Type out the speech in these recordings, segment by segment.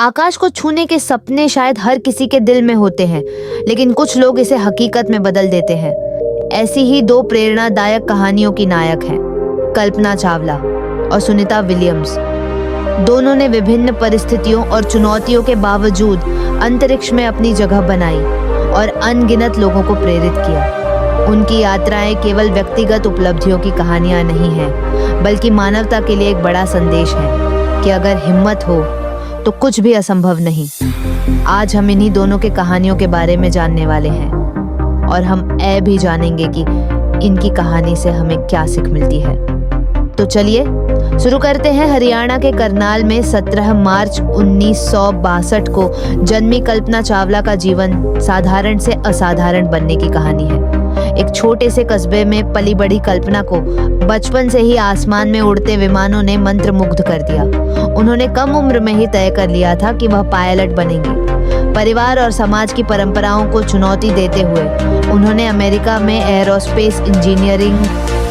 आकाश को छूने के सपने शायद हर किसी के दिल में होते हैं, लेकिन कुछ लोग इसे हकीकत में बदल देते हैं। ऐसी ही दो प्रेरणादायक कहानियों की नायक हैं कल्पना चावला और सुनीता विलियम्स। दोनों ने विभिन्न परिस्थितियों और चुनौतियों के बावजूद अंतरिक्ष में अपनी जगह बनाई और अनगिनत लोगों को प्रेरित किया। उनकी यात्राएं केवल व्यक्तिगत उपलब्धियों की कहानियां नहीं हैं, बल्कि मानवता के लिए एक बड़ा संदेश है कि अगर हिम्मत हो तो कुछ भी असंभव नहीं। आज हम इन्हीं दोनों के कहानियों के बारे में जानने वाले हैं और हम भी जानेंगे कि इनकी कहानी से हमें क्या सीख मिलती है। तो चलिए शुरू करते हैं। हरियाणा के करनाल में 17 मार्च 1962 को जन्मी कल्पना चावला का जीवन साधारण से असाधारण बनने की कहानी है। एक छोटे से कस्बे में पली बड़ी कल्पना को बचपन से ही आसमान में उड़ते विमानों ने मंत्रमुग्ध कर दिया। उन्होंने कम उम्र में ही तय कर लिया था कि वह पायलट बनेंगी। परिवार और समाज की परंपराओं को चुनौती देते हुए उन्होंने अमेरिका में एरोस्पेस इंजीनियरिंग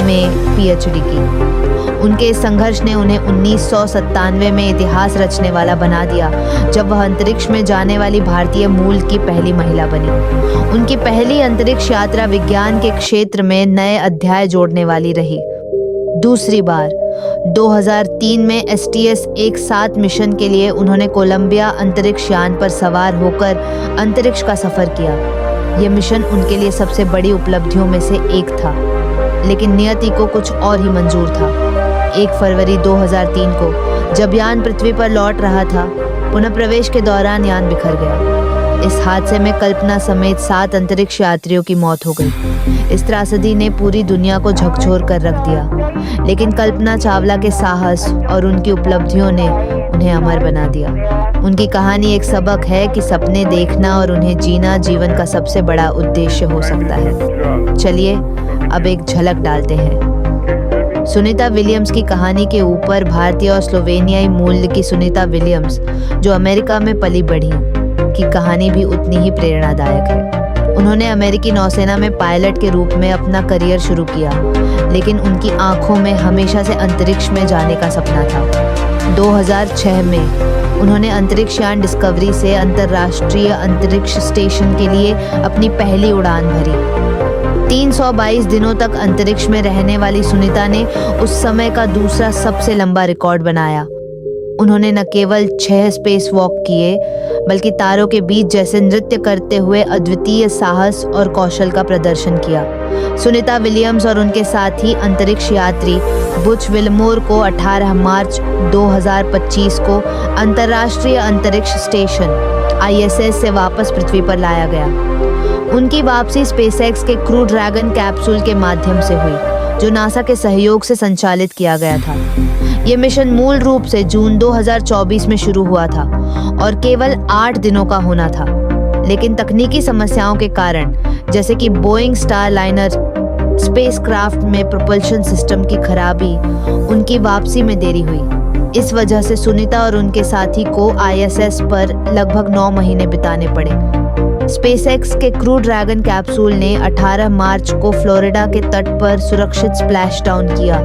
में पीएचडी की। उनके इस संघर्ष ने उन्हें 1997 में इतिहास रचने वाला बना दिया, जब वह अंतरिक्ष में जाने वाली भारतीय मूल की पहली महिला बनी। उनकी पहली अंतरिक्ष यात्रा विज्ञान के क्षेत्र में नए अध्याय जोड़ने वाली रही। दूसरी बार 2003 में STS-17 मिशन के लिए उन्होंने कोलंबिया अंतरिक्ष यान पर सवार होकर अंतरिक्ष का सफर किया। यह मिशन उनके लिए सबसे बड़ी उपलब्धियों में से एक था, लेकिन नियति को कुछ और ही मंजूर था। 1 फरवरी 2003 को जब यान पृथ्वी पर लौट रहा था, पुनः प्रवेश के दौरान यान बिखर गया। इस हादसे में कल्पना समेत 7 अंतरिक्ष यात्रियों की मौत हो गई। इस त्रासदी ने पूरी दुनिया को झकझोर कर रख दिया, लेकिन कल्पना चावला के साहस और उनकी उपलब्धियों ने उन्हें अमर बना दिया। उनकी कहानी एक सबक है कि सपने देखना और उन्हें जीना जीवन का सबसे बड़ा उद्देश्य हो सकता है। चलिए अब एक झलक डालते हैं। सुनीता विलियम्स की कहानी के ऊपर भारतीय और स्लोवेनियाई मूल की सुनीता विलियम्स, जो अमेरिका में पली बढ़ी, की कहानी भी उतनी ही प्रेरणादायक है। उन्होंने अमेरिकी नौसेना में पायलट के रूप में अपना करियर शुरू किया, लेकिन उनकी आंखों में हमेशा से अंतरिक्ष में जाने का सपना था। 2006 में उन्होंने अंतरिक्ष यान डिस्कवरी से अंतर्राष्ट्रीय अंतरिक्ष स्टेशन के लिए अपनी पहली उड़ान भरी। 322 दिनों तक अंतरिक्ष में रहने वाली सुनीता ने उस समय का दूसरा सबसे लंबा रिकॉर्ड बनाया। उन्होंने न केवल 6 स्पेस वॉक किए, बल्कि तारों के बीच जैसे नृत्य करते हुए अद्वितीय साहस और कौशल का प्रदर्शन किया। सुनीता विलियम्स और उनके साथी अंतरिक्ष यात्री बुच विलमोर को 18 मार्च 2025 को अंतर्राष्ट्रीय अंतरिक्ष स्टेशन ISS से वापस पृथ्वी पर लाया गया। उनकी वापसी स्पेसएक्स के क्रू ड्रैगन कैप्सूल के माध्यम से हुई, जो नासा के सहयोग से संचालित किया गया था। यह मिशन मूल रूप से जून 2024 में शुरू हुआ था और केवल 8 दिनों का होना था, लेकिन तकनीकी समस्याओं के कारण, जैसे कि बोइंग स्टारलाइनर स्पेसक्राफ्ट में प्रोपल्शन सिस्टम की खराबी, उनकी वापसी में देरी हुई। इस वजह से सुनीता और उनके साथी को ISS पर लगभग 9 महीने बिताने पड़े। स्पेसएक्स के क्रू ड्रैगन कैप्सूल ने 18 मार्च को फ्लोरिडा के तट पर सुरक्षित स्प्लैश डाउन किया।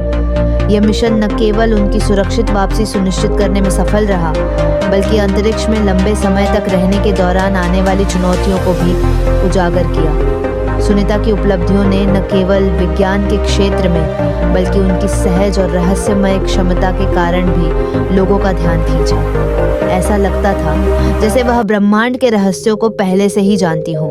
यह मिशन न केवल उनकी सुरक्षित वापसी सुनिश्चित करने में सफल रहा, बल्कि अंतरिक्ष में लंबे समय तक रहने के दौरान आने वाली चुनौतियों को भी उजागर किया। सुनीता की उपलब्धियों ने न केवल विज्ञान के क्षेत्र में, बल्कि उनकी सहज और रहस्यमय क्षमता के कारण भी लोगों का ध्यान खींचा। ऐसा लगता था जैसे वह ब्रह्मांड के रहस्यों को पहले से ही जानती हो।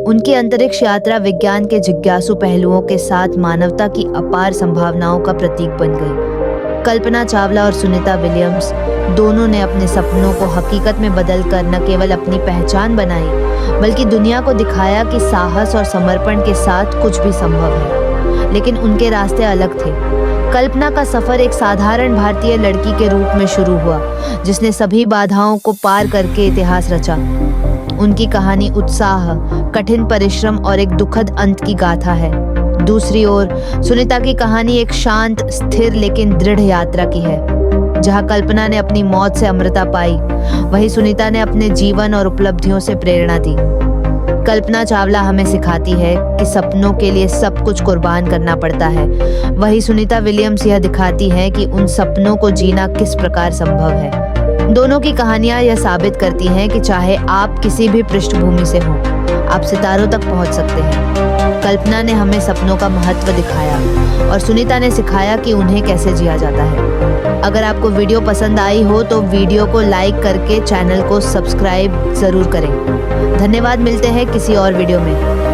उनकी अंतरिक्ष यात्रा विज्ञान के जिज्ञासु पहलुओं के साथ मानवता की अपार संभावनाओं का प्रतीक बन गई। कल्पना चावला और सुनीता विलियम्स दोनों ने अपने सपनों को हकीकत में बदलकर न केवल अपनी पहचान बनाई, बल्कि दुनिया को दिखाया कि साहस और समर्पण के साथ कुछ भी संभव है। लेकिन उनके रास्ते अलग थे। कल्पना का सफर एक साधारण भारतीय लड़की के रूप में शुरू हुआ, जिसने सभी बाधाओं को पार करके इतिहास रचा। उनकी कहानी उत्साह, कठिन परिश्रम और एक दुखद अंत की गाथा है। दूसरी ओर सुनीता की कहानी एक शांत, स्थिर लेकिन दृढ़ यात्रा की है। जहां कल्पना ने अपनी मौत से अमरता पाई, वहीं सुनीता ने अपने जीवन और उपलब्धियों से प्रेरणा दी। कल्पना चावला हमें सिखाती है कि सपनों के लिए सब कुछ कुर्बान करना पड़ता है, वहीं सुनीता विलियम्स यह दिखाती है कि उन सपनों को जीना किस प्रकार संभव है। दोनों की कहानियां यह साबित करती हैं कि चाहे आप किसी भी पृष्ठभूमि से हों, आप सितारों तक पहुंच सकते हैं। कल्पना ने हमें सपनों का महत्व दिखाया और सुनीता ने सिखाया कि उन्हें कैसे जिया जाता है। अगर आपको वीडियो पसंद आई हो तो वीडियो को लाइक करके चैनल को सब्सक्राइब जरूर करें। धन्यवाद, मिलते हैं किसी और वीडियो में।